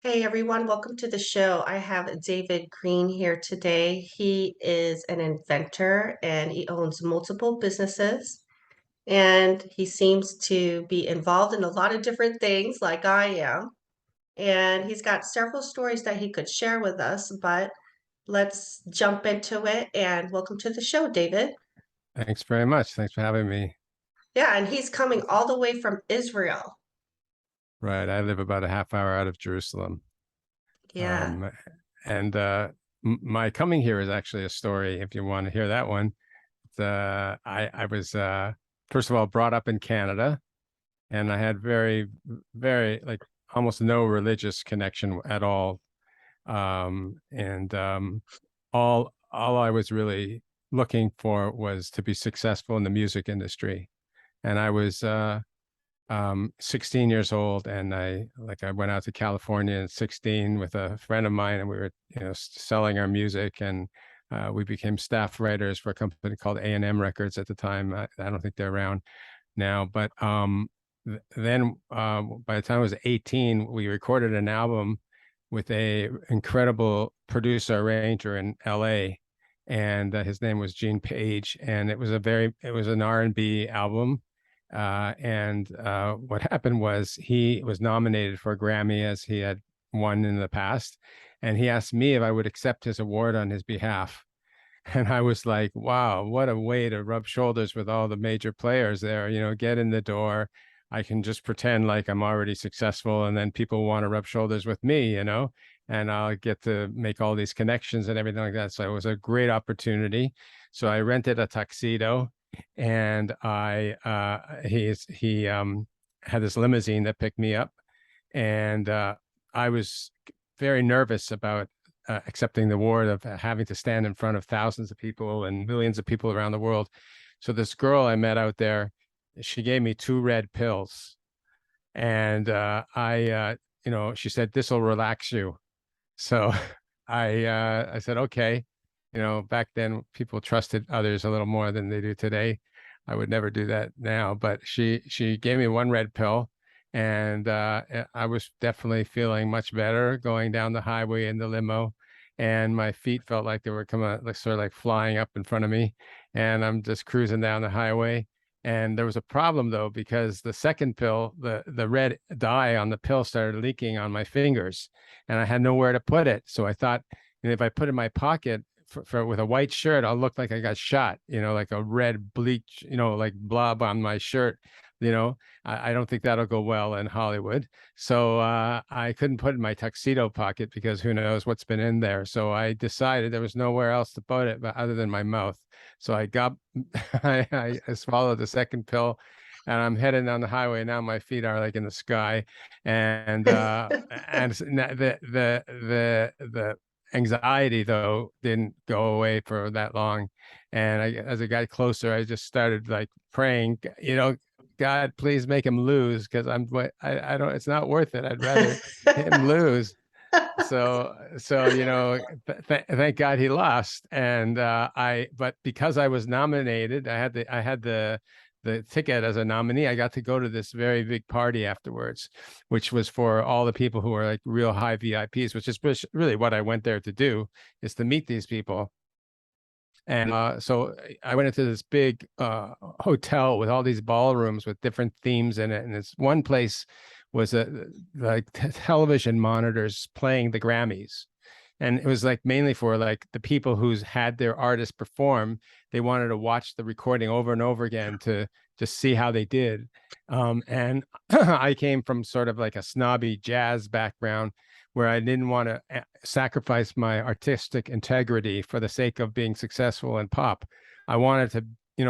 Hey everyone, welcome to the show. I have David Green here today. He is an inventor and he owns multiple businesses. And he seems to be involved in a lot of different things, like I am. And he's got several stories that he could share with us, but let's jump into it. And welcome to the show, David. Thanks very much. Thanks for having me. Yeah, and he's coming all the way from Israel. Right. I live about a half hour out of Jerusalem. Yeah. Um, and my coming here is actually a story, if you want to hear that one. I was, first of all, brought up in Canada, and I had very, like, almost no religious connection at all. And all I was really looking for was to be successful in the music industry. And I was, 16 years old, and I went out to California at 16 with a friend of mine, and we were, selling our music, and we became staff writers for a company called A&M Records at the time. I don't think they're around now, but then by the time I was 18, we recorded an album with a incredible producer arranger in LA, and his name was Gene Page, and it was an R&B album. And what happened was he was nominated for a Grammy, as he had won in the past. And he asked me if I would accept his award on his behalf. And I was like, wow, what a way to rub shoulders with all the major players there, get in the door. I can just pretend like I'm already successful, and then people want to rub shoulders with me, and I'll get to make all these connections and everything like that. So it was a great opportunity. So I rented a tuxedo, and he had this limousine that picked me up, and I was very nervous about accepting the award, of having to stand in front of thousands of people and millions of people around the world. So this girl I met out there, she gave me two red pills, and she said, "This will relax you." So I said, "Okay." Back then people trusted others a little more than they do today. I would never do that now, but she gave me one red pill, and I was definitely feeling much better going down the highway in the limo, and my feet felt like they were coming, like, sort of like flying up in front of me, and I'm just cruising down the highway. And there was a problem, though, because the second pill, the red dye on the pill, started leaking on my fingers, and I had nowhere to put it. So I thought, if I put it in my pocket with a white shirt, I'll look like I got shot, like a red bleach, like blob on my shirt. I don't think that'll go well in Hollywood. So I couldn't put it in my tuxedo pocket, because who knows what's been in there. So I decided there was nowhere else to put it other than my mouth. So I got, I swallowed the second pill, and I'm heading down the highway. Now my feet are like in the sky, and the anxiety, though, didn't go away for that long. And as I got closer, I just started like praying, God, please make him lose, because I don't, it's not worth it. I'd rather him lose. So thank God he lost. And but because I was nominated, I had the ticket as a nominee. I got to go to this very big party afterwards, which was for all the people who are like real high VIPs, which is really what I went there to do, is to meet these people. And so I went into this big hotel with all these ballrooms with different themes in it. And this one place was like television monitors playing the Grammys. And it was like mainly for like the people who's had their artists perform. They wanted to watch the recording over and over again to just see how they did. And I came from sort of like a snobby jazz background, where I didn't want to sacrifice my artistic integrity for the sake of being successful in pop. I wanted to,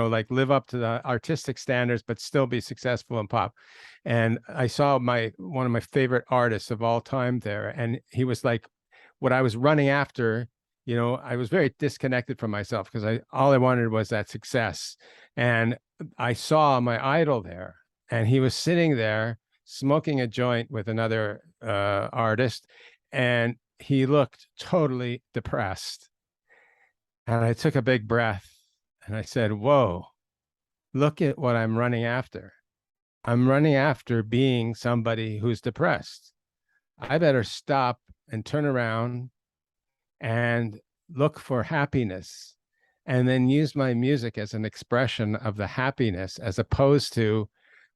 like, live up to the artistic standards, but still be successful in pop. And I saw one of my favorite artists of all time there, and he was like what I was running after. I was very disconnected from myself, because all I wanted was that success. And I saw my idol there, and he was sitting there smoking a joint with another artist, and he looked totally depressed. And I took a big breath, and I said, "Whoa, look at what I'm running after. I'm running after being somebody who's depressed. I better stop and turn around and look for happiness and then use my music as an expression of the happiness as opposed to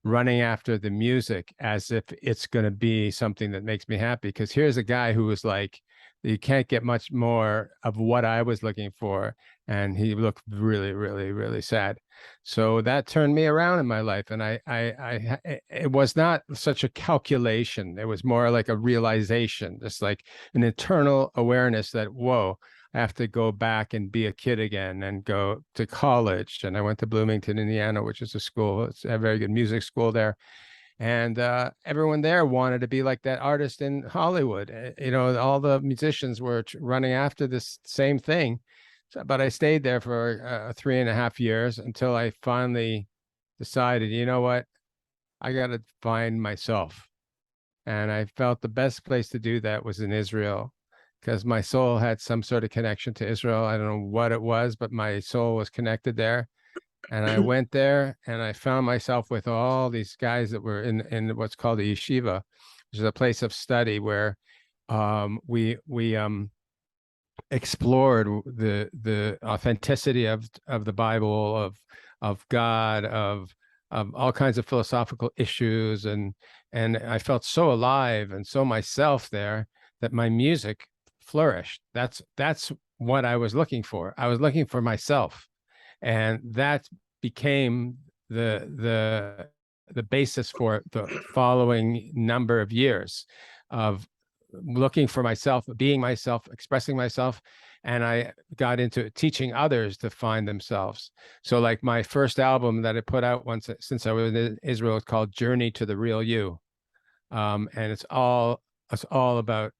running after the music as if it's going to be something that makes me happy. Because here's a guy who was like, you can't get much more of what I was looking for. And he looked really, really, really sad. So that turned me around in my life. And it was not such a calculation. It was more like a realization, just like an internal awareness that, whoa, I have to go back and be a kid again and go to college. And I went to Bloomington, Indiana, which is a school. It's a very good music school there. And everyone there wanted to be like that artist in Hollywood. You know, all the musicians were running after this same thing. So, but I stayed there for 3.5 years until I finally decided, you know what? I got to find myself. And I felt the best place to do that was in Israel because my soul had some sort of connection to Israel. I don't know what it was, but my soul was connected there. And I went there and I found myself with all these guys that were in what's called a yeshiva, which is a place of study where we explored the authenticity of the Bible, of God, of all kinds of philosophical issues, and I felt so alive and so myself there that my music flourished. That's what I was looking for. I was looking for myself, and that became the basis for the following number of years of looking for myself, being myself, expressing myself. And I got into teaching others to find themselves. So like my first album that I put out once since I was in Israel is called Journey to the Real You. And it's all about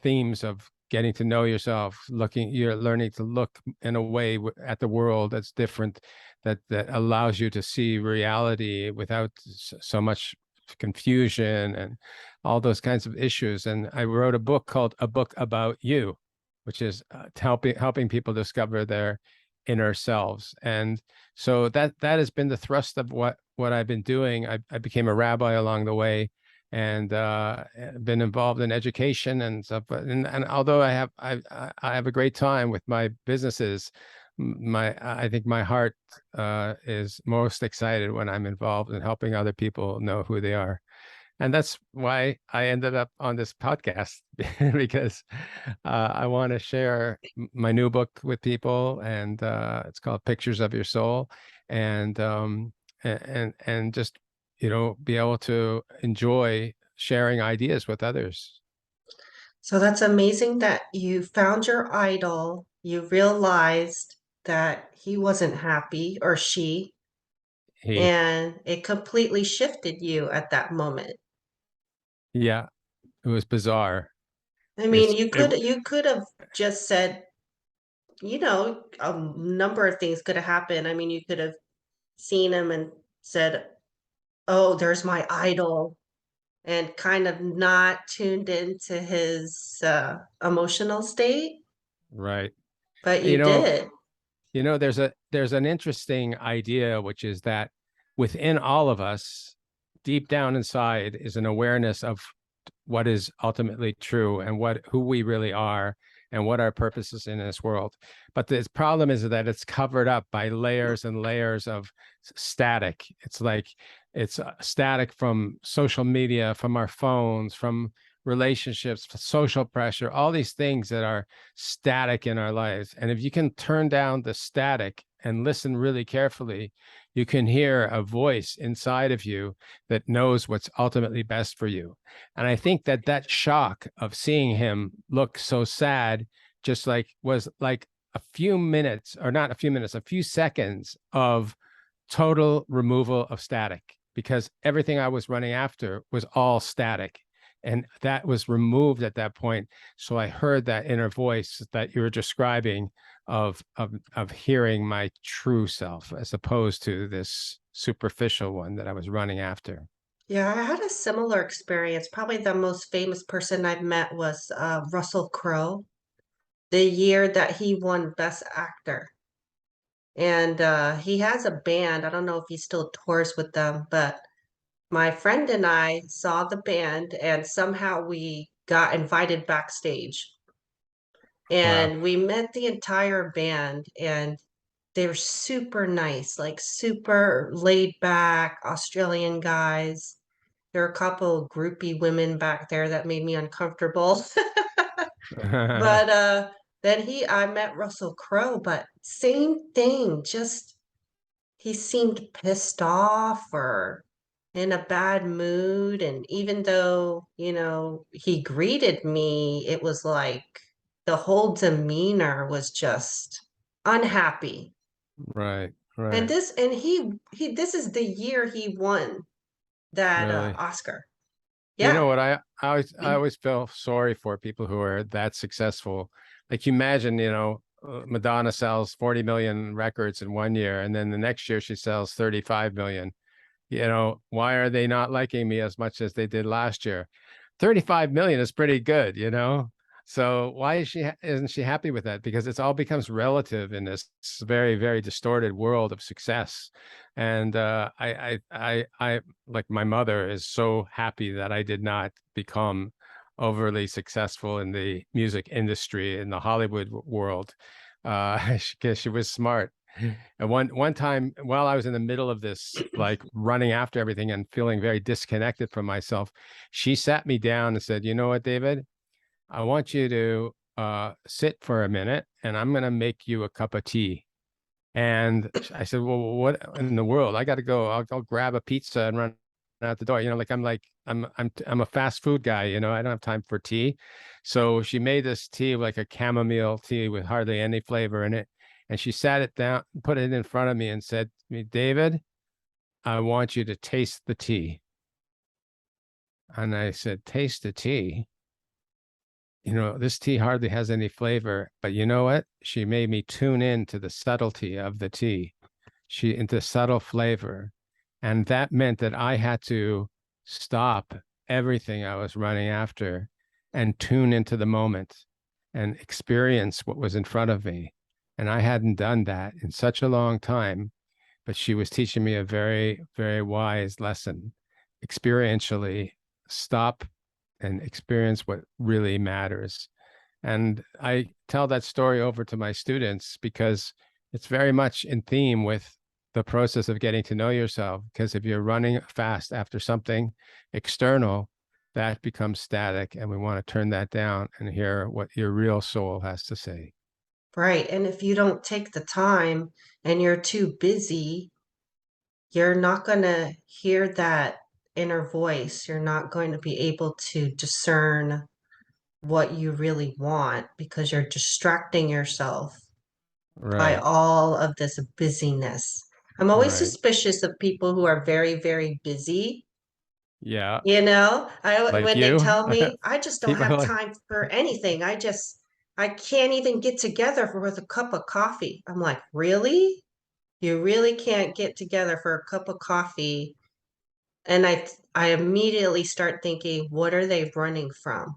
themes of getting to know yourself, you're learning to look in a way at the world that's different, that allows you to see reality without so much confusion and all those kinds of issues. And I wrote a book called A Book About You, which is helping people discover their inner selves. And so that has been the thrust of what I've been doing. I became a rabbi along the way, and been involved in education and stuff. And although I have a great time with my businesses, I think my heart is most excited when I'm involved in helping other people know who they are. And that's why I ended up on this podcast because I want to share my new book with people, and it's called Pictures of Your Soul, and just be able to enjoy sharing ideas with others. So that's amazing that you found your idol, you realized that he wasn't happy or she, He, and it completely shifted you at that moment. yeah, it was bizarre. I mean, It's you it could you could have just said, a number of things could have happened. I mean, you could have seen him and said, "Oh, there's my idol," and kind of not tuned into his emotional state, right. but You you know, did. there's an interesting idea, which is that within all of us, deep down inside, is an awareness of what is ultimately true and who we really are and what our purpose is in this world. But the problem is that it's covered up by layers and layers of static. It's like it's static from social media, from our phones, from relationships, social pressure, all these things that are static in our lives. And if you can turn down the static and listen really carefully, you can hear a voice inside of you that knows what's ultimately best for you. And I think that shock of seeing him look so sad just like was like a few minutes, or not a few minutes, a few seconds of total removal of static, because everything I was running after was all static. And that was removed at that point. So I heard that inner voice that you were describing of hearing my true self as opposed to this superficial one that I was running after. Yeah, I had a similar experience. Probably the most famous person I've met was Russell Crowe, the year that he won Best Actor. And he has a band. I don't know if he still tours with them, but my friend and I saw the band, and somehow we got invited backstage. Wow. And we met the entire band, and they were super nice, like super laid back Australian guys. There were a couple groupie women back there that made me uncomfortable. But then I met Russell Crowe, but same thing, just he seemed pissed off or in a bad mood. And even though, he greeted me, it was like the whole demeanor was just unhappy. Right, And right. this is the year he won that Really. Oscar. You know Yeah. what I always feel sorry for people who are that successful. Like you imagine, Madonna sells 40 million records in one year, and then the next year she sells 35 million. Why are they not liking me as much as they did last year? 35 million is pretty good. So why isn't she happy with that? Because it's all becomes relative in this very, very distorted world of success. And I like my mother is so happy that I did not become overly successful in the music industry in the Hollywood world, because she was smart. And one time while I was in the middle of this, like running after everything and feeling very disconnected from myself, she sat me down and said, "You know what, David? I want you to sit for a minute and I'm going to make you a cup of tea." And I said, "Well, what in the world? I got to go. I'll grab a pizza and run out the door." I'm a fast food guy. I don't have time for tea. So she made this tea, like a chamomile tea with hardly any flavor in it. And she sat it down, put it in front of me and said to me, "David, I want you to taste the tea." And I said, "Taste the tea? This tea hardly has any flavor." But you know what? She made me tune in to the subtlety of the tea, into subtle flavor. And that meant that I had to stop everything I was running after and tune into the moment and experience what was in front of me. And I hadn't done that in such a long time, but she was teaching me a very, very wise lesson. Experientially, stop and experience what really matters. And I tell that story over to my students because it's very much in theme with the process of getting to know yourself. Because if you're running fast after something external, that becomes static. And we want to turn that down and hear what your real soul has to say. Right. And if you don't take the time and you're too busy, you're not going to hear that inner voice. You're not going to be able to discern what you really want because you're distracting yourself by Right. all of this busyness. I'm always Right. suspicious of people who are very, very busy. Yeah. Like When they you, tell me, I just don't people have like, time for anything. I can't even get together with a cup of coffee. I'm like, really? You really can't get together for a cup of coffee? And I immediately start thinking, what are they running from?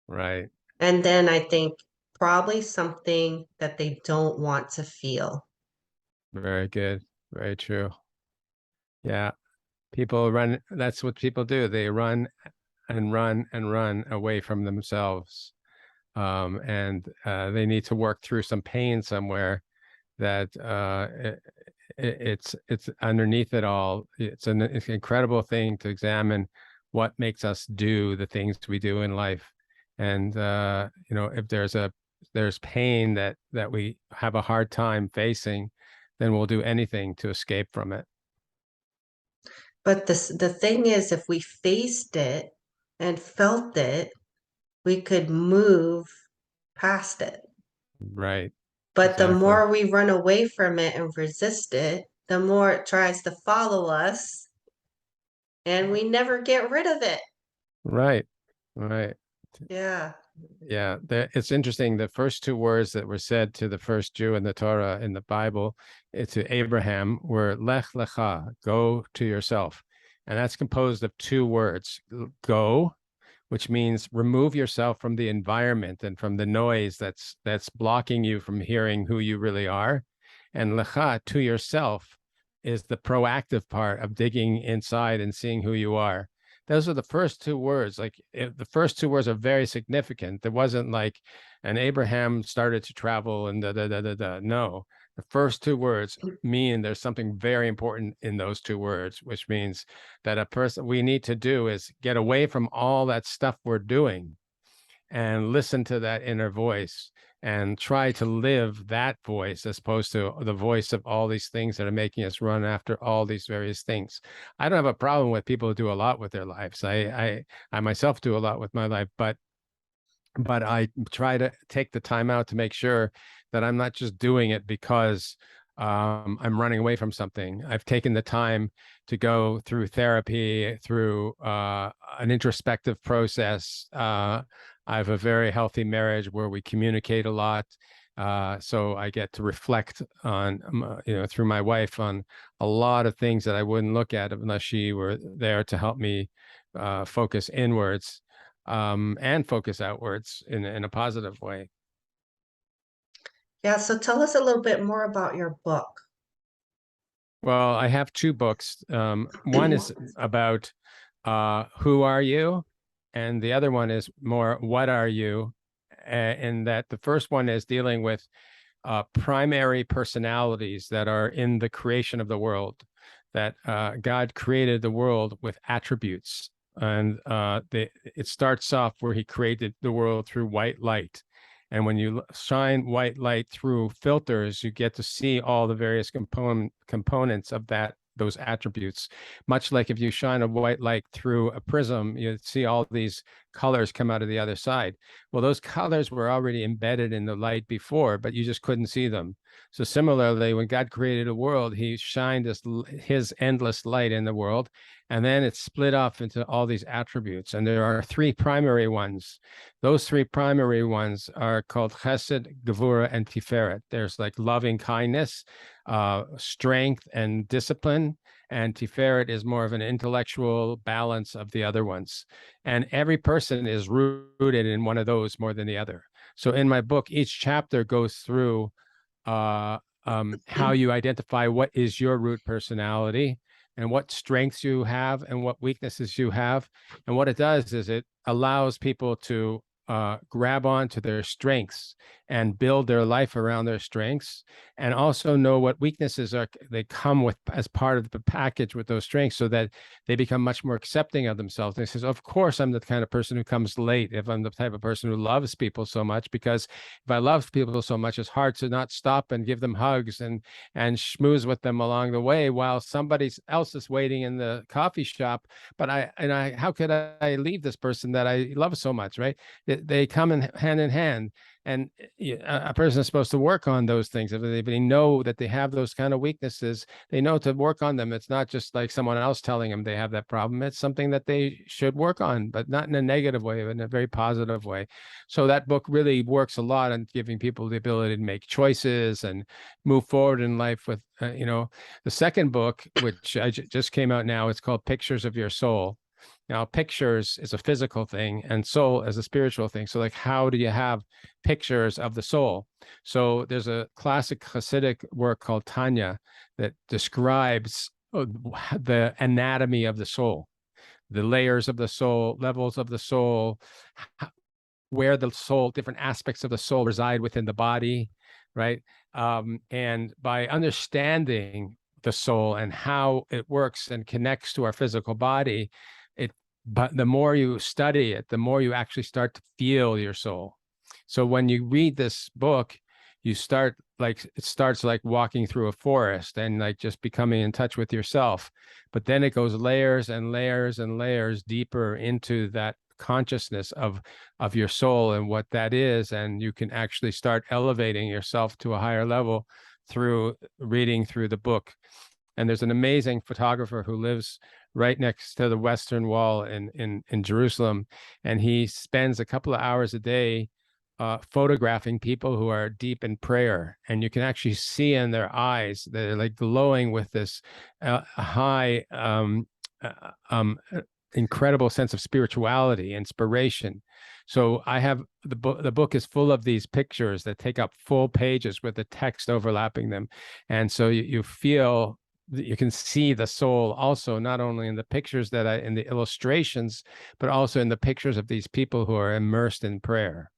right. And then I think probably something that they don't want to feel. Very good. Very true. Yeah. People run, that's what people do. They run and run and run away from themselves. And they need to work through some pain somewhere that it's underneath it all. It's an incredible thing to examine what makes us do the things we do in life. And if there's pain that we have a hard time facing, then we'll do anything to escape from it. But the thing is, if we faced it and felt it, we could move past it. Right. But the Exactly. more we run away from it and resist it, the more it tries to follow us, and we never get rid of it. Right. Right. Yeah. Yeah, it's interesting. The first two words that were said to the first Jew in the Torah in the Bible, to Abraham, were "Lech lecha," go to yourself, and that's composed of two words: go, which means remove yourself from the environment and from the noise that's blocking you from hearing who you really are, and lecha, to yourself, is the proactive part of digging inside and seeing who you are. those are the first two words. Like the first two words are very significant. There wasn't like, and Abraham started to travel and da da da da da. No, the first two words mean there's something very important in those two words, which means that a person we need to do is get away from all that stuff we're doing and listen to that inner voice and try to live that voice as opposed to the voice of all these things that are making us run after all these various things. I don't have a problem with people who do a lot with their lives. I myself do a lot with my life, but I try to take the time out to make sure that I'm not just doing it because I'm running away from something. I've taken the time to go through therapy, through an introspective process. I have a very healthy marriage where we communicate a lot. So I get to reflect on, through my wife on a lot of things that I wouldn't look at unless she were there to help me focus inwards and focus outwards in a positive way. Yeah, so tell us a little bit more about your book. Well, I have two books. One is about who are you, and the other one is more what are you. In that the first one is dealing with primary personalities that are in the creation of the world, that God created the world with attributes. And it starts off where he created the world through white light. And when you shine white light through filters, you get to see all the various components of those attributes. Much like if you shine a white light through a prism, you see all these colors come out of the other side. Well, those colors were already embedded in the light before, but you just couldn't see them. So similarly, when God created a world, he shined his endless light in the world, and then it's split off into all these attributes. And there are three primary ones. Those three primary ones are called Chesed, Gevurah, and Tiferet. There's like loving kindness, strength, and discipline. And Tiferet is more of an intellectual balance of the other ones. And every person is rooted in one of those more than the other. So in my book, each chapter goes through how you identify what is your root personality and what strengths you have and what weaknesses you have. And what it does is it allows people to grab onto their strengths and build their life around their strengths, and also know what weaknesses they come with as part of the package with those strengths, so that they become much more accepting of themselves. And he says, of course, I'm the kind of person who comes late if I'm the type of person who loves people so much, because if I love people so much, it's hard to not stop and give them hugs and schmooze with them along the way while somebody else is waiting in the coffee shop. But how could I leave this person that I love so much, right? They come in hand, and a person is supposed to work on those things. If they know that they have those kind of weaknesses, they know to work on them. It's not just like someone else telling them they have that problem. It's something that they should work on, but not in a negative way, but in a very positive way. So that book really works a lot on giving people the ability to make choices and move forward in life with, the second book, which just came out now, it's called Pictures of Your Soul. Now, pictures is a physical thing and soul is a spiritual thing. So, like, how do you have pictures of the soul? So, there's a classic Hasidic work called Tanya that describes the anatomy of the soul, the layers of the soul, levels of the soul, where the soul, different aspects of the soul reside within the body, right? And by understanding the soul and how it works and connects to our physical body, but the more you study it, the more you actually start to feel your soul. So when you read this book, it starts like walking through a forest and like just becoming in touch with yourself. But then it goes layers and layers and layers deeper into that consciousness of your soul and what that is. And you can actually start elevating yourself to a higher level through reading through the book. And there's an amazing photographer who lives right next to the Western Wall in Jerusalem, and he spends a couple of hours a day photographing people who are deep in prayer, and you can actually see in their eyes they're like glowing with this high, incredible sense of spirituality, inspiration. So I have the book. The book is full of these pictures that take up full pages with the text overlapping them, and so you feel you can see the soul also, not only in the pictures in the illustrations, but also in the pictures of these people who are immersed in prayer.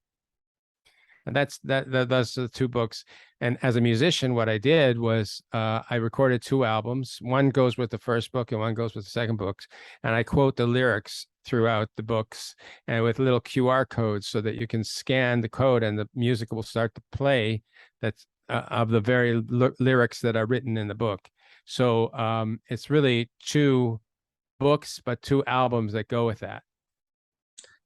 And that's the two books. And as a musician, what I did was I recorded two albums. One goes with the first book and one goes with the second book. And I quote the lyrics throughout the books and with little QR codes so that you can scan the code and the music will start to play that's of the very lyrics that are written in the book. So it's really two books, but two albums that go with that.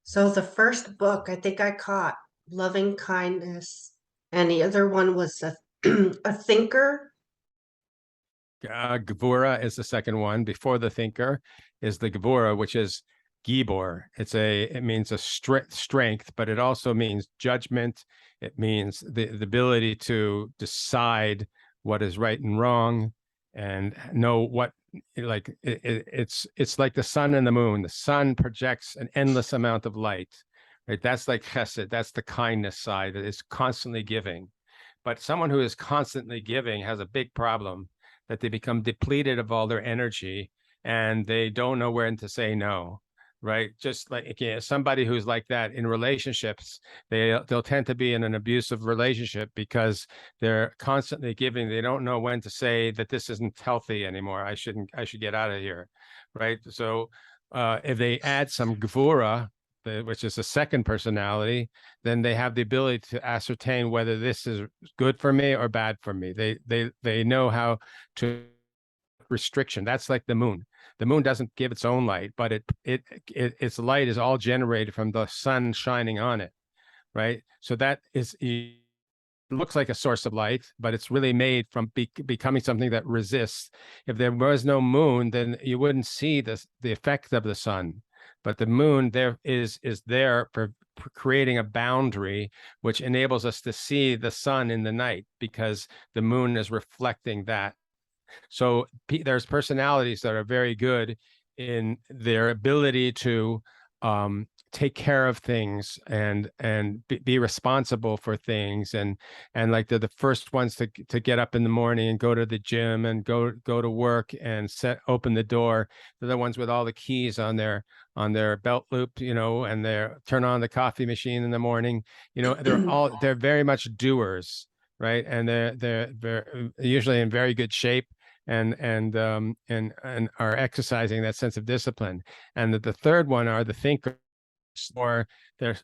So the first book, I think I caught Loving Kindness, and the other one was a thinker. Gevura is the second one. Before the thinker is the Gevura, which is Gibor. It means a strength, but it also means judgment. It means the ability to decide what is right and wrong and know what it's like the sun and the moon. The sun projects an endless amount of light, right? That's like chesed. That's the kindness side that is constantly giving. But someone who is constantly giving has a big problem that they become depleted of all their energy and they don't know when to say no, right? Just like somebody who's like that in relationships, they'll tend to be in an abusive relationship because they're constantly giving. They don't know when to say that this isn't healthy anymore. I should get out of here, right? So if they add some gvura, which is a second personality, then they have the ability to ascertain whether this is good for me or bad for me. They know how to restriction. That's like the moon. The moon doesn't give its own light, but its light is all generated from the sun shining on it, right? So that is looks like a source of light, but it's really made from becoming something that resists. If there was no moon, then you wouldn't see the effect of the sun. But the moon there is there for creating a boundary which enables us to see the sun in the night because the moon is reflecting that. So there's personalities that are very good in their ability to take care of things and be responsible for things and like they're the first ones to get up in the morning and go to the gym and go to work and open the door. They're the ones with all the keys on their belt loop, and they turn on the coffee machine in the morning. They're very much doers, right? And they're usually in very good shape and are exercising that sense of discipline. And the third one are the thinkers, or they're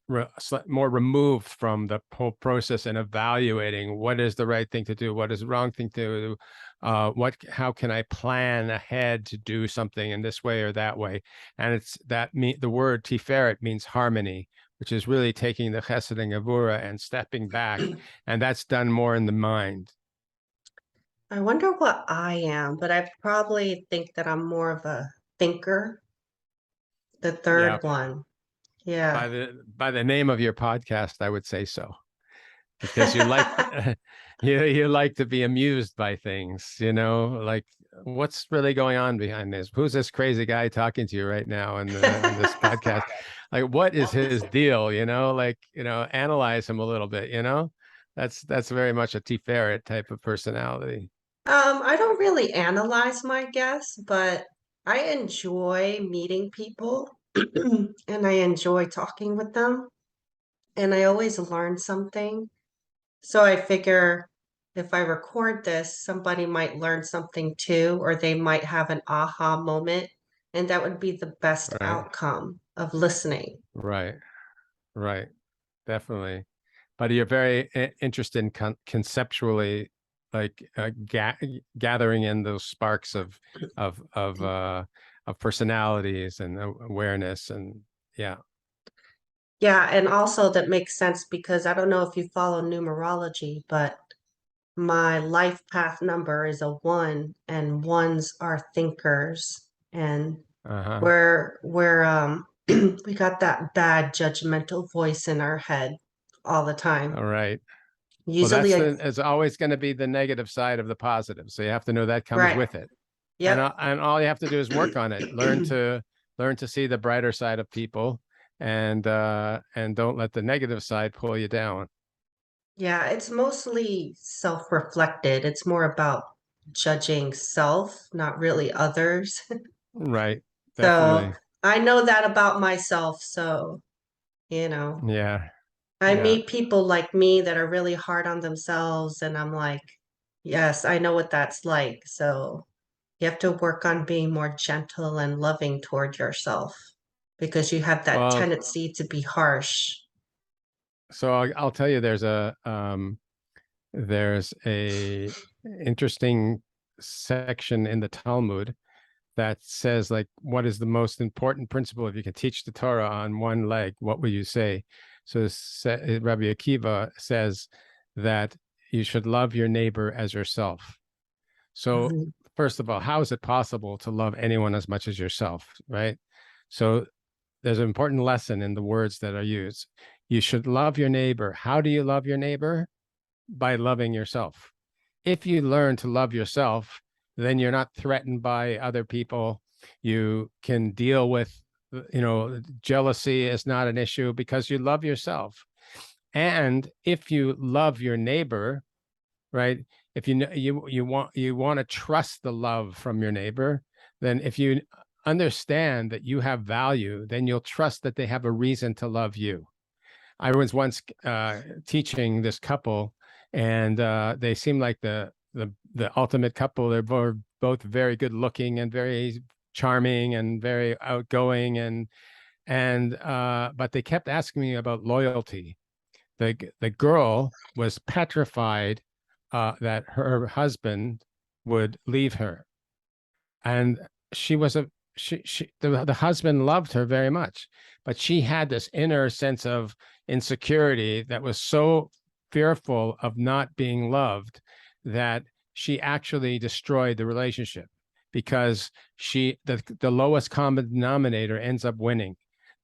more removed from the whole process and evaluating what is the right thing to do, what is the wrong thing to do, how can I plan ahead to do something in this way or that way. And the word tiferet means harmony, which is really taking the chesed and gevura and stepping back, and that's done more in the mind. I wonder what I am, but I probably think that I'm more of a thinker, the Yeah, third one. Yeah. by the name of your podcast, I would say so, because you like you like to be amused by things, like what's really going on behind this? Who's this crazy guy talking to you right now in this podcast? Like, what is his deal? Analyze him a little bit. That's very much a Tiferet type of personality. I don't really analyze my guests, but I enjoy meeting people and I enjoy talking with them, and I always learn something. So I figure if I record this, somebody might learn something too, or they might have an aha moment, and that would be the best Right, outcome of listening. right, right, definitely. But you're very interested in conceptually, like gathering in those sparks of personalities and awareness, and yeah. Yeah, and also that makes sense because I don't know if you follow numerology, but my life path number is a one, and ones are thinkers, and Uh-huh. we're we got that bad judgmental voice in our head all the time. All right. Well, Usually, is always going to be the negative side of the positive. So you have to know that comes right. with it. Yep. And all you have to do is work on it. Learn to see the brighter side of people and don't let the negative side pull you down. Yeah, it's mostly self-reflected. It's more about judging self, not really others. Right. So Definitely. I know that about myself. So, you know, Yeah. I Yeah. meet people like me that are really hard on themselves, and I'm like, yes, I know what that's like. So you have to work on being more gentle and loving toward yourself because you have that Well, tendency to be harsh. so I'll tell you, there's a interesting section in the Talmud that says, like, what is the most important principle? If you can teach the Torah on one leg, what would you say? So Rabbi Akiva says that you should love your neighbor as yourself. So Mhm. first of all, how is it possible to love anyone as much as yourself, right? So there's an important lesson in the words that are used. You should love your neighbor. How do you love your neighbor? By loving yourself. If you learn to love yourself, then you're not threatened by other people. You can deal with, jealousy is not an issue because you love yourself. And if you love your neighbor, right? If you want to trust the love from your neighbor, then if you understand that you have value, then you'll trust that they have a reason to love you. I was once teaching this couple, and they seem like the ultimate couple. They're both very good looking and very charming and very outgoing, and but they kept asking me about loyalty. The girl was petrified that her husband would leave her, and she was a the husband loved her very much, but she had this inner sense of insecurity that was so fearful of not being loved that she actually destroyed the relationship because the lowest common denominator ends up winning.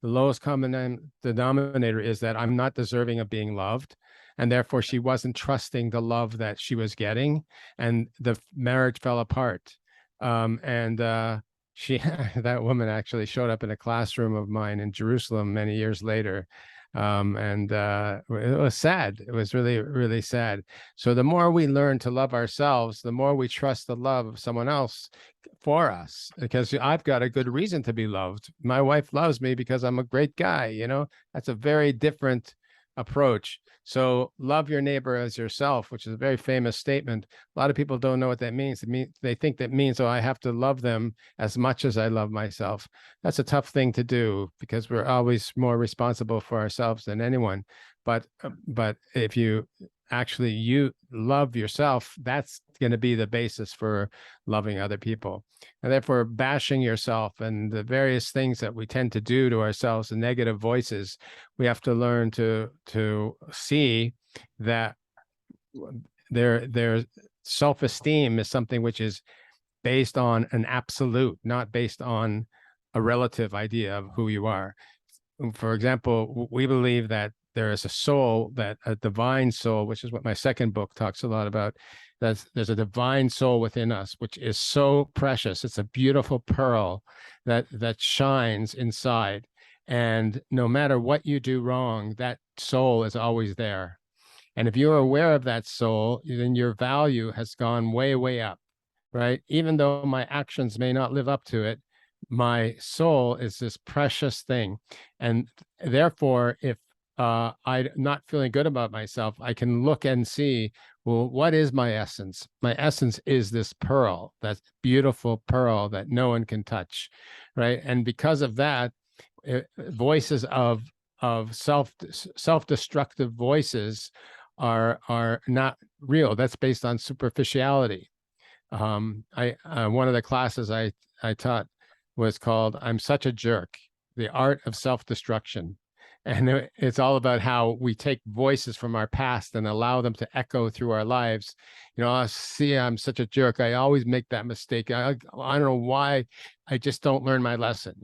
The lowest common denominator is that I'm not deserving of being loved, and therefore she wasn't trusting the love that she was getting, and the marriage fell apart. And she that woman actually showed up in a classroom of mine in Jerusalem many years later. And it was sad. It was really, really sad. So the more we learn to love ourselves, the more we trust the love of someone else for us, because I've got a good reason to be loved. My wife loves me because I'm a great guy. That's a very different approach. So love your neighbor as yourself, which is a very famous statement. A lot of people don't know what that means. They think that means, oh, I have to love them as much as I love myself. That's a tough thing to do because we're always more responsible for ourselves than anyone. But if you love yourself, that's going to be the basis for loving other people. And therefore, bashing yourself and the various things that we tend to do to ourselves, the negative voices, we have to learn to see that their self-esteem is something which is based on an absolute, not based on a relative idea of who you are. For example, we believe that there is a soul, that a divine soul, which is what my second book talks a lot about. There's a divine soul within us, which is so precious. It's a beautiful pearl that shines inside. And no matter what you do wrong, that soul is always there. And if you're aware of that soul, then your value has gone way, way up, right? Even though my actions may not live up to it, my soul is this precious thing. And therefore, if I'm not feeling good about myself, I can look and see, well, what is my essence? My essence is this pearl, that beautiful pearl that no one can touch, right? And because of that, voices of self-destructive voices are not real. That's based on superficiality. I One of the classes I taught was called "I'm Such a Jerk: The Art of Self-Destruction," and it's all about how we take voices from our past and allow them to echo through our lives. I see I'm such a jerk. I always make that mistake. I don't know why. I just don't learn my lesson.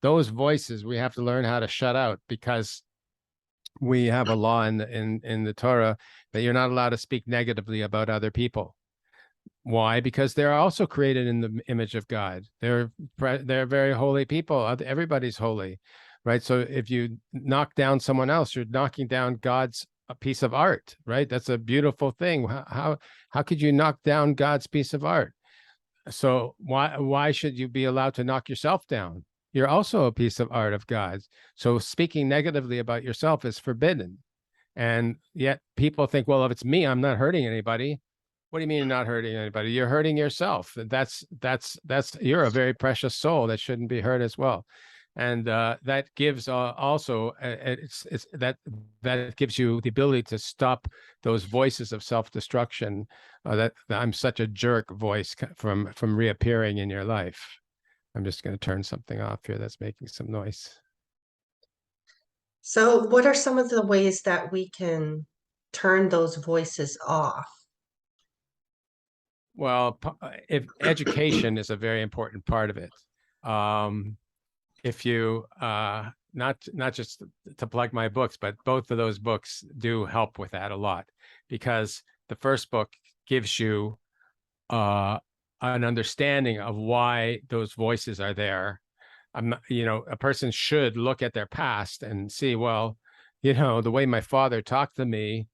Those voices we have to learn how to shut out, because we have a law in the Torah that you're not allowed to speak negatively about other people. Why? Because they're also created in the image of God. They're very holy people. Everybody's holy, right? So if you knock down someone else, you're knocking down God's a piece of art, right? That's a beautiful thing. How could you knock down God's piece of art? So why should you be allowed to knock yourself down? You're also a piece of art of God's. So speaking negatively about yourself is forbidden. And yet people think, well, if it's me, I'm not hurting anybody. What do you mean you're not hurting anybody? You're hurting yourself. That's you're a very precious soul that shouldn't be hurt as well. And that gives also it's that gives you the ability to stop those voices of self-destruction, that I'm such a jerk voice from reappearing in your life. I'm just going to turn something off here that's making some noise. So, what are some of the ways that we can turn those voices off? Well, if education is a very important part of it. Um, if you not just to plug my books, but both of those books do help with that a lot, because the first book gives you uh, an understanding of why those voices are there. I'm not, a person should look at their past and see, well, the way my father talked to me,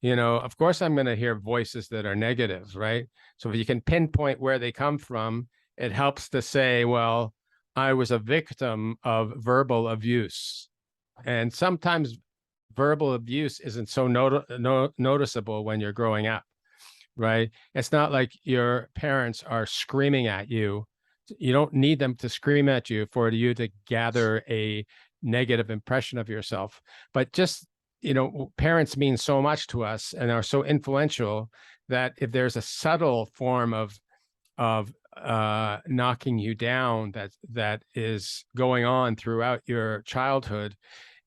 of course I'm going to hear voices that are negative, right? So if you can pinpoint where they come from, it helps to say, well, I was a victim of verbal abuse. And sometimes verbal abuse isn't so noticeable when you're growing up, right? It's not like your parents are screaming at you. You don't need them to scream at you for you to gather a negative impression of yourself. But just, parents mean so much to us and are so influential that if there's a subtle form of knocking you down that is going on throughout your childhood,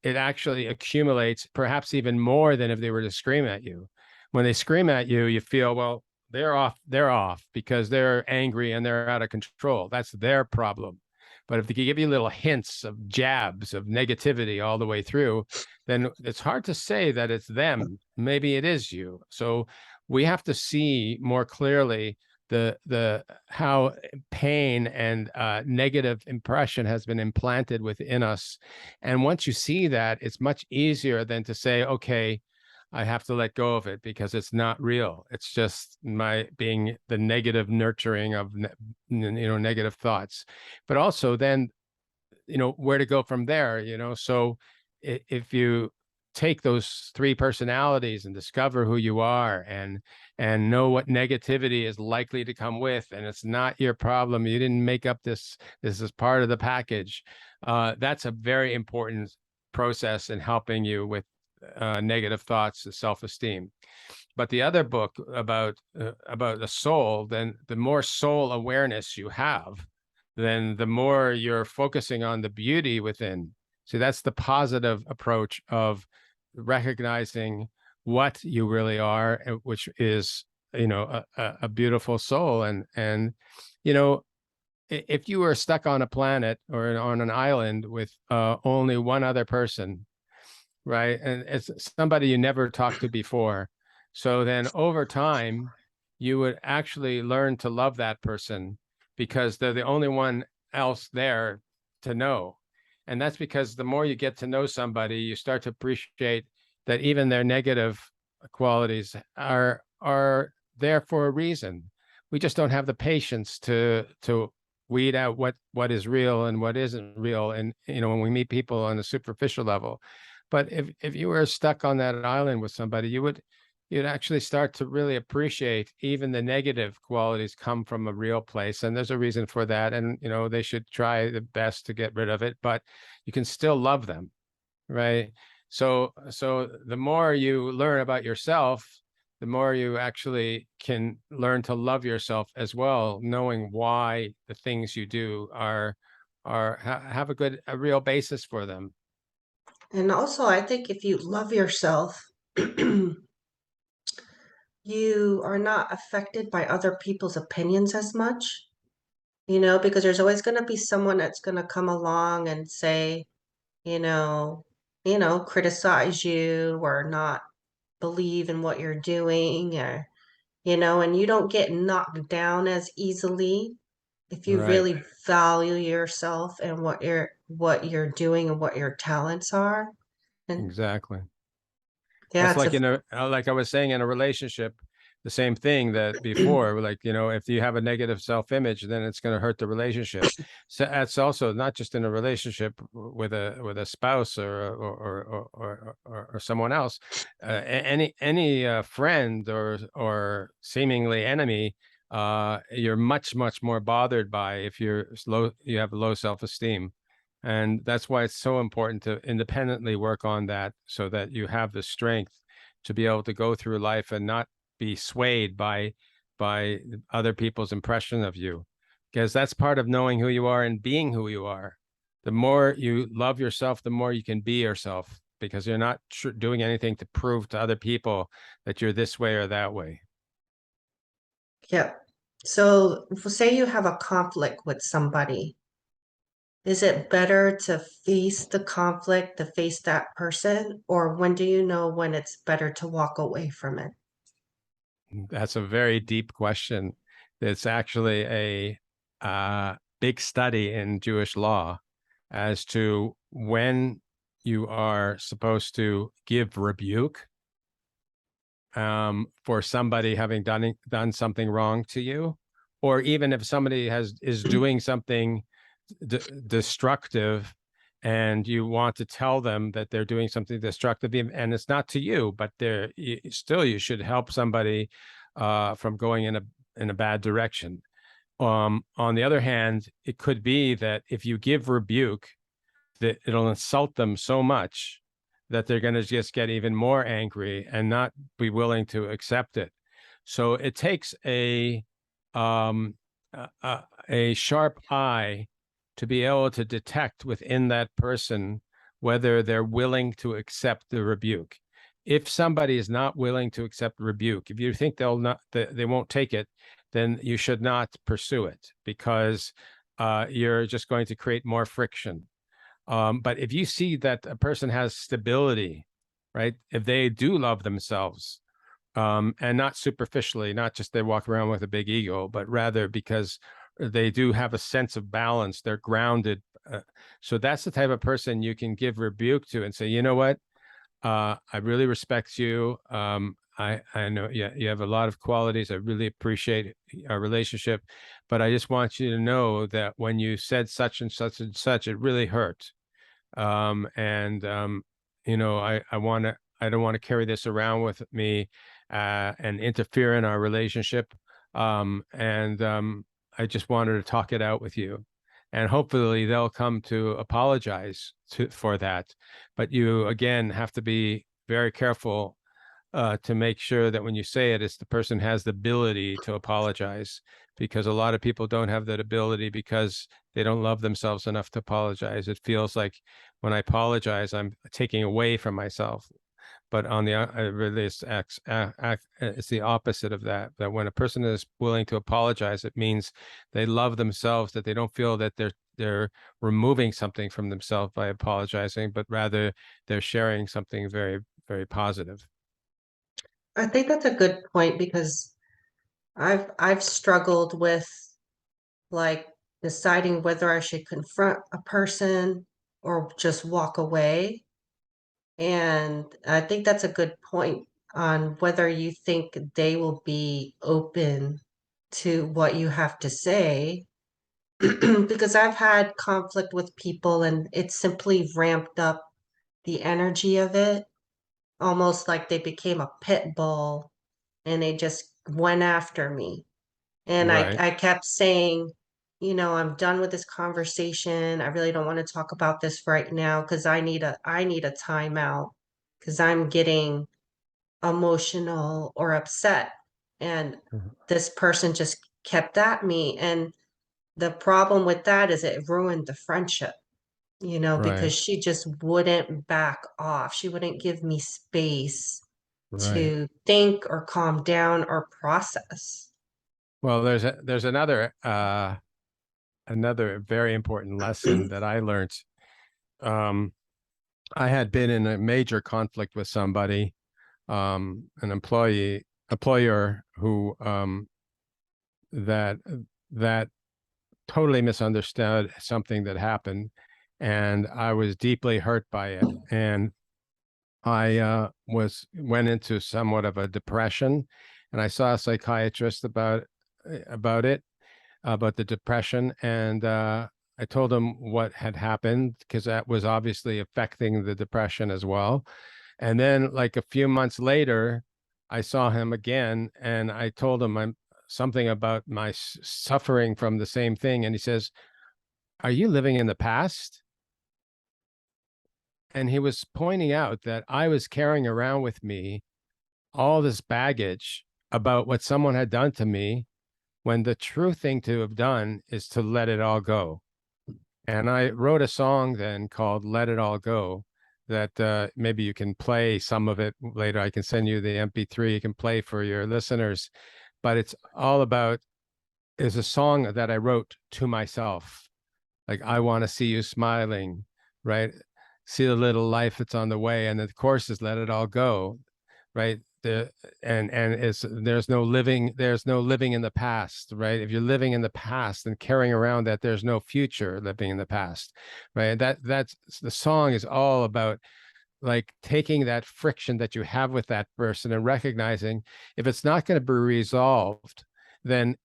it actually accumulates perhaps even more than if they were to scream at you. When they scream at you, you feel, well, they're off because they're angry and they're out of control. That's their problem. But if they can give you little hints of jabs of negativity all the way through, then it's hard to say that it's them. Maybe it is you. So we have to see more clearly the how pain and negative impression has been implanted within us. And once you see that, it's much easier than to say, okay, I have to let go of it because it's not real. It's just my being the negative nurturing of negative thoughts. But also then, where to go from there. So if you take those three personalities and discover who you are and know what negativity is likely to come with, and it's not your problem, you didn't make up this is part of the package. That's a very important process in helping you with negative thoughts and self-esteem. But the other book about the soul, then the more soul awareness you have, then the more you're focusing on the beauty within. See, that's the positive approach of recognizing what you really are, which is, a beautiful soul. And if you were stuck on a planet or on an island with only one other person, right? And it's somebody you never talked to before. So then over time, you would actually learn to love that person because they're the only one else there to know. And that's because the more you get to know somebody, you start to appreciate that even their negative qualities are there for a reason. We just don't have the patience to weed out what is real and what isn't real. And when we meet people on a superficial level. But if you were stuck on that island with somebody, you'd actually start to really appreciate even the negative qualities come from a real place. And there's a reason for that. And, they should try the best to get rid of it, but you can still love them. Right. So the more you learn about yourself, the more you actually can learn to love yourself as well, knowing why the things you do have a real basis for them. And also, I think if you love yourself, you are not affected by other people's opinions as much, because there's always going to be someone that's going to come along and say, you know, criticize you or not believe in what you're doing or, and you don't get knocked down as easily if you Right. really value yourself and what you're doing and what your talents are. And Exactly. Yeah, That's it's like a in a like I was saying in a relationship, the same thing that before, like, if you have a negative self-image, then it's going to hurt the relationship. So that's also not just in a relationship with a spouse or someone else, any friend or seemingly enemy, you're much more bothered by if you have low self-esteem. And that's why it's so important to independently work on that so that you have the strength to be able to go through life and not be swayed by other people's impression of you. Because that's part of knowing who you are and being who you are. The more you love yourself, the more you can be yourself because you're not doing anything to prove to other people that you're this way or that way. yeah. So, say you have a conflict with somebody. Is it better to face the conflict, to face that person, or when do you know when it's better to walk away from it? That's a very deep question. It's actually a big study in Jewish law as to when you are supposed to give rebuke for somebody having done something wrong to you, or even if somebody is doing something destructive and you want to tell them that they're doing something destructive and it's not to you but still you should help somebody from going in a bad direction. On the other hand, it could be that if you give rebuke, that it'll insult them so much that they're going to just get even more angry and not be willing to accept it. So it takes um, a sharp eye to be able to detect within that person whether they're willing to accept the rebuke. If somebody is not willing to accept rebuke, if you think they won't take it, then you should not pursue it because you're just going to create more friction. But if you see that a person has stability, right? If they do love themselves, and not superficially, not just they walk around with a big ego, but rather because they do have a sense of balance, they're grounded. So that's the type of person you can give rebuke to and say, you know what? I really respect you. I know you have a lot of qualities. I really appreciate our relationship, but I just want you to know that when you said such and such and such, it really hurt. And I don't want to carry this around with me and interfere in our relationship. And I just wanted to talk it out with you. And hopefully they'll come to apologize for that. But you, again, have to be very careful to make sure that when you say it, it's the person has the ability to apologize because a lot of people don't have that ability because they don't love themselves enough to apologize. It feels like when I apologize, I'm taking away from myself. But on the really it's the opposite of that. That when a person is willing to apologize, it means they love themselves. That they don't feel that they're removing something from themselves by apologizing, but rather they're sharing something very positive. I think that's a good point because I've struggled with like deciding whether I should confront a person or just walk away. And I think that's a good point on whether you think they will be open to what you have to say. Because I've had conflict with people and it simply ramped up the energy of it, almost like they became a pit bull and they just went after me. And Right. I kept saying, I'm done with this conversation. I really don't want to talk about this right now because I need a timeout because I'm getting emotional or upset. And this person just kept at me. And the problem with that is it ruined the friendship, because Right. she just wouldn't back off. She wouldn't give me space Right. to think or calm down or process. Well, there's another very important lesson that I learned. Um, I had been in a major conflict with somebody, an employer who that that totally misunderstood something that happened, and I was deeply hurt by it. And I went into somewhat of a depression, and I saw a psychiatrist about it, about the depression, and I told him what had happened because that was obviously affecting the depression as well. And then, like a few months later, I saw him again, and I told him I'm something about my suffering from the same thing, and he says, "Are you living in the past?" And he was pointing out that I was carrying around with me all this baggage about what someone had done to me, when the true thing to have done is to let it all go. And I wrote a song then called Let It All Go, that maybe you can play some of it later. I can send you the MP3, you can play for your listeners. But it's all about, is a song that I wrote to myself. Like, I want to see you smiling, right? See the little life that's on the way. And the chorus is Let It All Go, right? And it's, there's no living in the past, right? If you're living in the past and carrying around that, there's no future living in the past, right? That's the song is all about, like, taking that friction that you have with that person and recognizing, if it's not going to be resolved, then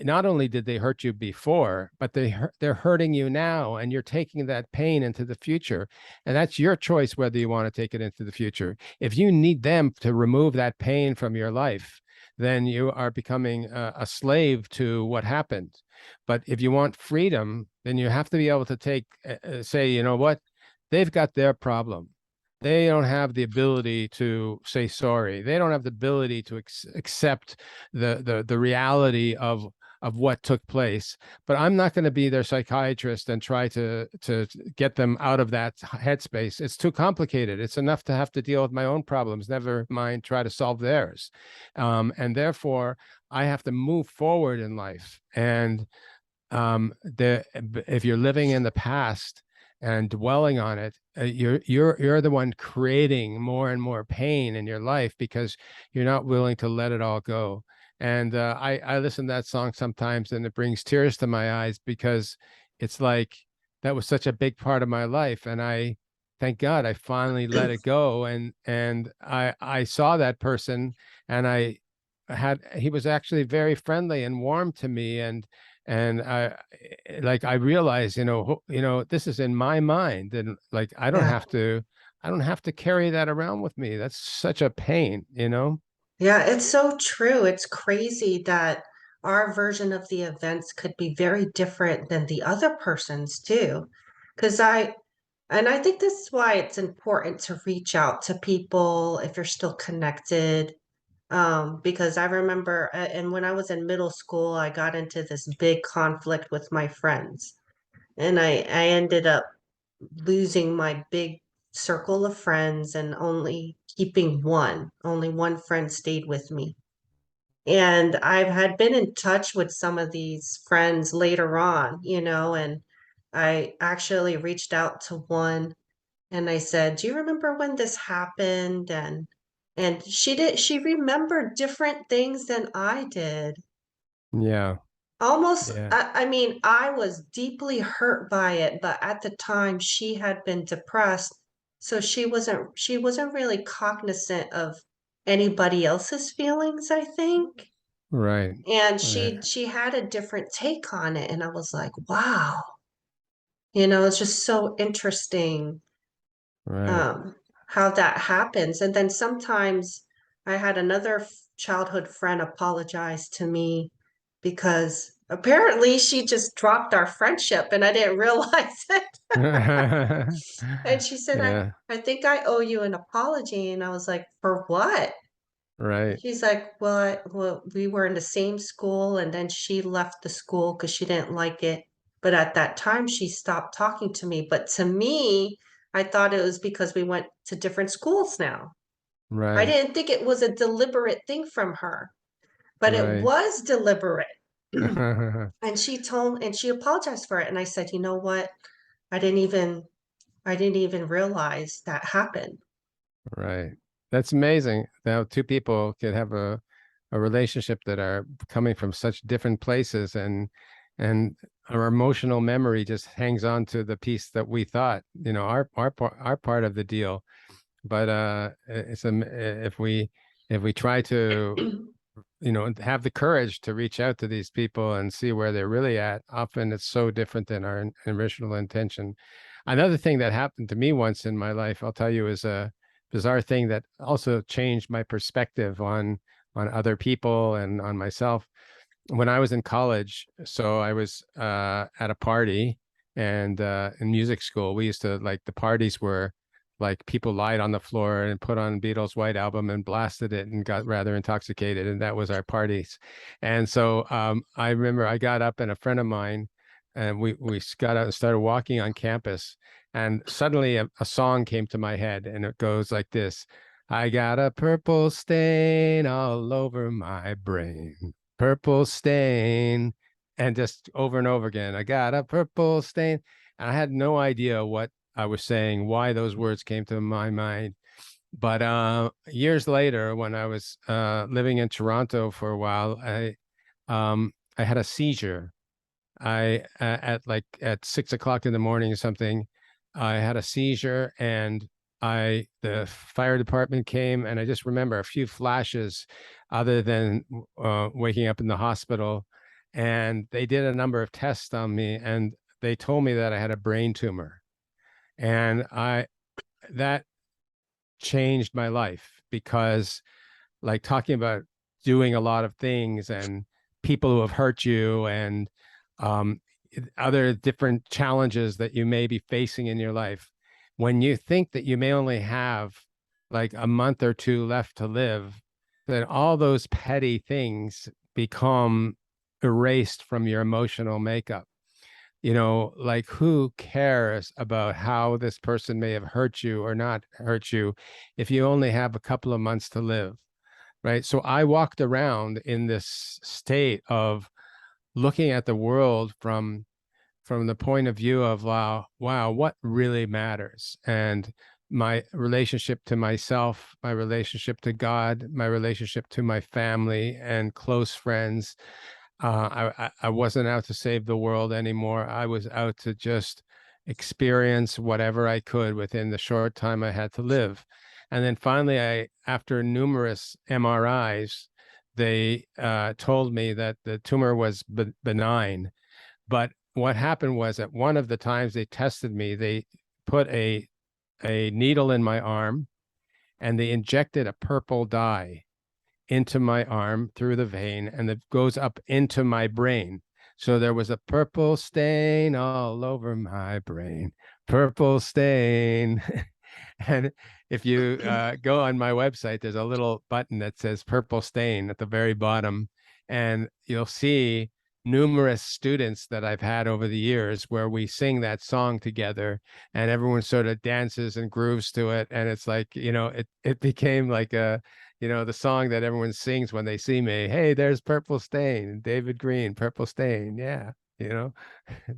not only did they hurt you before, but they're hurting you now, and you're taking that pain into the future. And that's your choice whether you want to take it into the future. If you need them to remove that pain from your life, then you are becoming a slave to what happened. But if you want freedom, then you have to be able to say, you know what, they've got their problem. They don't have the ability to say sorry. They don't have the ability to accept the reality of what took place. But I'm not going to be their psychiatrist and try to get them out of that headspace. It's too complicated. It's enough to have to deal with my own problems, never mind try to solve theirs. And therefore, I have to move forward in life. And if you're living in the past and dwelling on it, you're the one creating more and more pain in your life because you're not willing to let it all go. And I listen to that song sometimes, and it brings tears to my eyes because it's like that was such a big part of my life, and I thank God I finally let it go. And I saw that person, and he was actually very friendly and warm to me, and I realized, this is in my mind, and like Yeah. I don't have to carry that around with me. That's such a pain. Yeah, it's so true. It's crazy that our version of the events could be very different than the other person's too. Because and I think this is why it's important to reach out to people if you're still connected. Because I remember, and when I was in middle school, I got into this big conflict with my friends, and I ended up losing my big circle of friends and only keeping one. Only one friend stayed with me. And I've had been in touch with some of these friends later on, and I actually reached out to one and I said, "Do you remember when this happened?" And she remembered different things than I did. Yeah, Almost, yeah, I mean, I was deeply hurt by it, but at the time she had been depressed, so she wasn't really cognizant of anybody else's feelings, I think. right, And right, she had a different take on it, and I was like, wow, it's just so interesting right. um how that happens. And then sometimes I had another childhood friend apologize to me because apparently she just dropped our friendship and I didn't realize it. And she said, Yeah, I think I owe you an apology. And I was like, for what? right, She's like, well, we were in the same school, and then she left the school because she didn't like it. But at that time, she stopped talking to me. But to me, I thought it was because we went to different schools now. I right, didn't think it was a deliberate thing from her, but it right. was deliberate. And she apologized for it. And I said, you know what? I didn't even, I didn't even realize that happened. Right. That's amazing. Now, two people could have a relationship that are coming from such different places, and our emotional memory just hangs on to the piece that we thought, our part of the deal. but it's a if we try to, you know, have the courage to reach out to these people and see where they're really at, often it's so different than our original intention. Another thing that happened to me once in my life, I'll tell you, is a bizarre thing that also changed my perspective on other people and on myself. When I was in college, so I was at a party and in music school, we used to like the parties were like people lied on the floor and put on Beatles' White Album and blasted it and got rather intoxicated, and that was our parties. And so I remember I got up and a friend of mine, and we got out and started walking on campus, and suddenly a song came to my head, and it goes like this: I got a purple stain all over my brain, purple stain, and just over and over again. I got a purple stain. And I had no idea what I was saying, why those words came to my mind. But years later, when I was living in Toronto for a while, I had a seizure. I at like at 6 o'clock in the morning or something, I had a seizure, and the fire department came, and I just remember a few flashes, other than waking up in the hospital, and they did a number of tests on me, and they told me that I had a brain tumor, and I that changed my life because like talking about doing a lot of things and people who have hurt you and um, other different challenges that you may be facing in your life. When you think that you may only have like a month or two left to live, then all those petty things become erased from your emotional makeup. You know, like who cares about how this person may have hurt you or not hurt you if you only have a couple of months to live, right? So I walked around in this state of looking at the world from the point of view of wow, what really matters? And my relationship to myself, my relationship to God, my relationship to my family and close friends. I wasn't out to save the world anymore. I was out to just experience whatever I could within the short time I had to live. And then finally, after numerous MRIs, they told me that the tumor was benign. But what happened was at one of the times they tested me, they put a needle in my arm and they injected a purple dye into my arm through the vein and it goes up into my brain. So there was a purple stain all over my brain. Purple stain. And if you go on my website, there's a little button that says purple stain at the very bottom. And you'll see numerous students that I've had over the years where we sing that song together and everyone sort of dances and grooves to it. And it's like, you know, it became like a, you know, the song that everyone sings when they see me. Hey, there's Purple Stain, David Green, Purple Stain. Yeah, you know.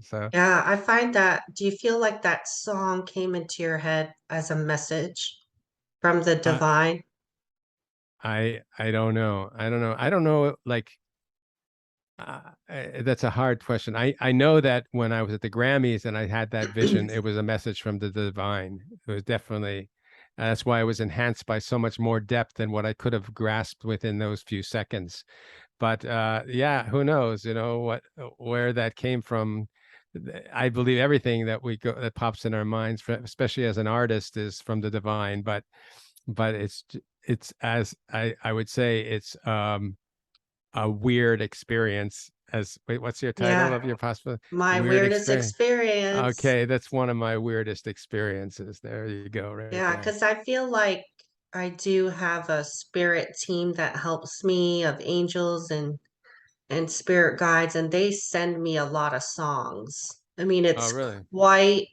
So Yeah, I find that. Do you feel like that song came into your head as a message from the uh, divine? I don't know. I don't know. I don't know. Like that's a hard question. I know that when I was at the Grammys and I had that vision, it was a message from the divine. It was definitely. That's why it was enhanced by so much more depth than what I could have grasped within those few seconds. But yeah, who knows, you know, what where that came from. I believe everything that we go that pops in our minds, especially as an artist, is from the divine. But it's as I would say it's a weird experience. As wait, what's your title Yeah, of your possible my weird weirdest experience? experience. Okay, that's one of my weirdest experiences. There you go, right Yeah, there. because I feel like I do have a spirit team that helps me of angels and spirit guides, and they send me a lot of songs. I mean, Oh, it's really? quite,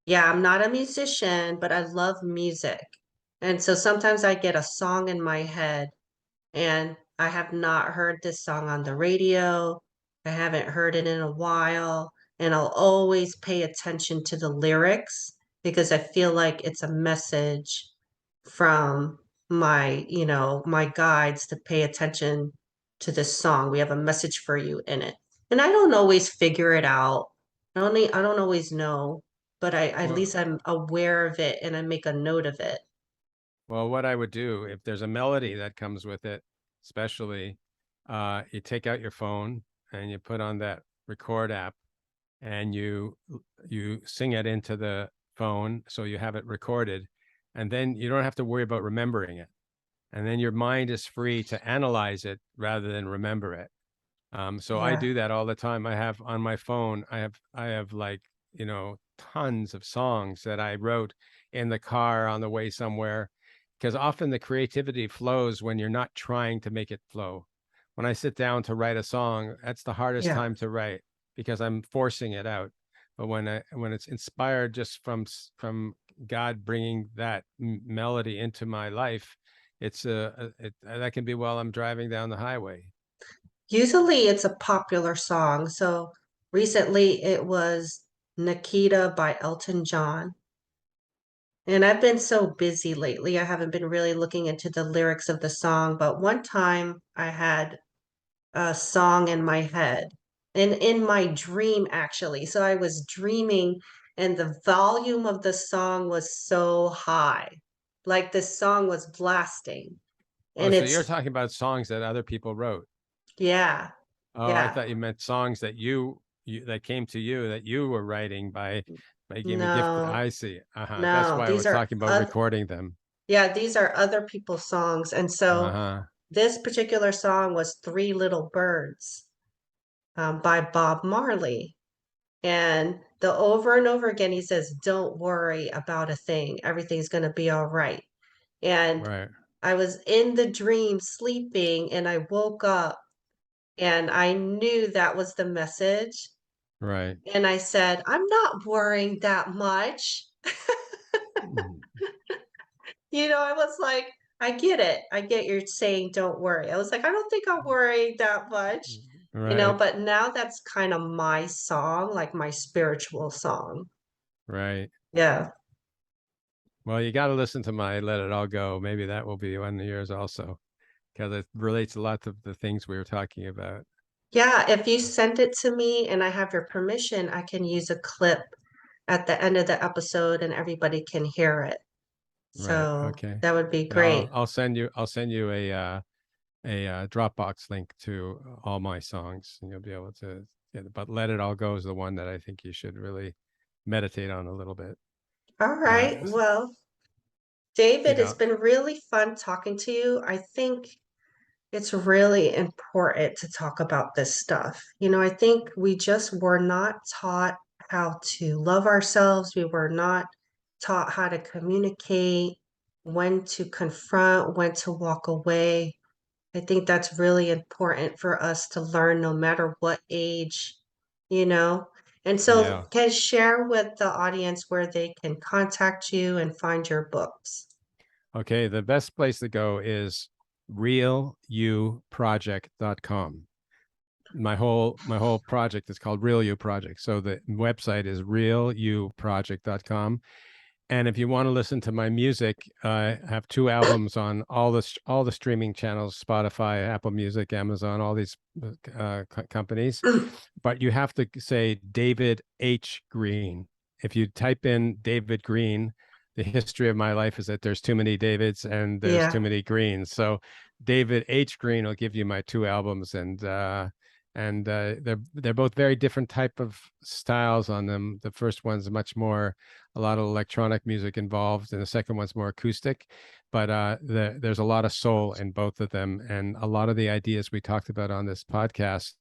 yeah, I'm not a musician, but I love music. And so sometimes I get a song in my head and I have not heard this song on the radio. I haven't heard it in a while, and I'll always pay attention to the lyrics because I feel like it's a message from my guides to pay attention to this song. We have a message for you in it. And I don't always figure it out. I don't always know, but I at Well, least I'm aware of it and I make a note of it. Well, what I would do if there's a melody that comes with it, especially, you take out your phone and you put on that record app and you sing it into the phone so you have it recorded, and then you don't have to worry about remembering it. And then your mind is free to analyze it rather than remember it. So I Yeah. do that all the time. I have on my phone, I have like, tons of songs that I wrote in the car on the way somewhere, because often the creativity flows when you're not trying to make it flow. When I sit down to write a song, that's the hardest Yeah. time to write because I'm forcing it out. But when it's inspired just from God bringing that melody into my life, that can be while I'm driving down the highway. Usually it's a popular song. So recently it was Nikita by Elton John. And I've been so busy lately, I haven't been really looking into the lyrics of the song. But one time I had a song in my head and in my dream, actually. So I was dreaming, and the volume of the song was so high, like the song was blasting. Oh, And so you're it's, talking about songs that other people wrote. yeah, Oh, I yeah. thought you meant songs that you that came to you that you were writing by giving gift. No, I see. Uh-huh. That's no, why I these was are, talking about recording them. yeah, these are other people's songs. And so Uh-huh. this particular song was Three Little Birds by Bob Marley. And the over and over again, he says, "Don't worry about a thing. Everything's going to be all right." And Right. I was in the dream sleeping, and I woke up and I knew that was the message. Right. And I said, "I'm not worrying that much." Mhm. I was like, I get it. I get you're saying don't worry. I was like, I don't think I'm worrying that much, Right. but now that's kind of my song, like my spiritual song. Right. Yeah. Well, you got to listen to my Let It All Go. Maybe that will be one of yours also, because it relates a lot to the things we were talking about. Yeah, if you send it to me and I have your permission, I can use a clip at the end of the episode and everybody can hear it. Right. So Okay. that would be Yeah, great. I'll send you a Dropbox link to all my songs, and you'll be able to get it. But Let It All Go is the one that I think you should really meditate on a little bit. All Uh, right. Well, you David, it's know, been really fun talking to you. I think it's really important to talk about this stuff. I think we just were not taught how to love ourselves. We were not taught how to communicate, when to confront, when to walk away. I think that's really important for us to learn no matter what age, you know? And so, yeah. can share with the audience where they can contact you and find your books. Okay. The best place to go is realuproject.com. My whole project is called Real You Project. So the website is realuproject.com. And if you want to listen to my music, I have two albums on all the streaming channels: Spotify, Apple Music, Amazon, all these companies. But you have to say David H. Green. If you type in David Green, the history of my life is that there's too many Davids and there's too Yeah, many Greens. So David H. Green will give you my two albums, and they're both very different type of styles on them. The first one's much more a lot of electronic music involved, and the second one's more acoustic. But there's a lot of soul in both of them, and a lot of the ideas we talked about on this podcast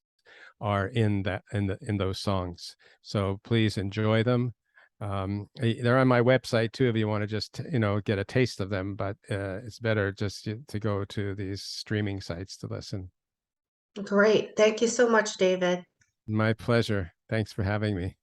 are in those songs. So please enjoy them. They're on my website too if you want to just get a taste of them. But it's better just to go to these streaming sites to listen. great. Thank you so much, David. My pleasure. Thanks for having me.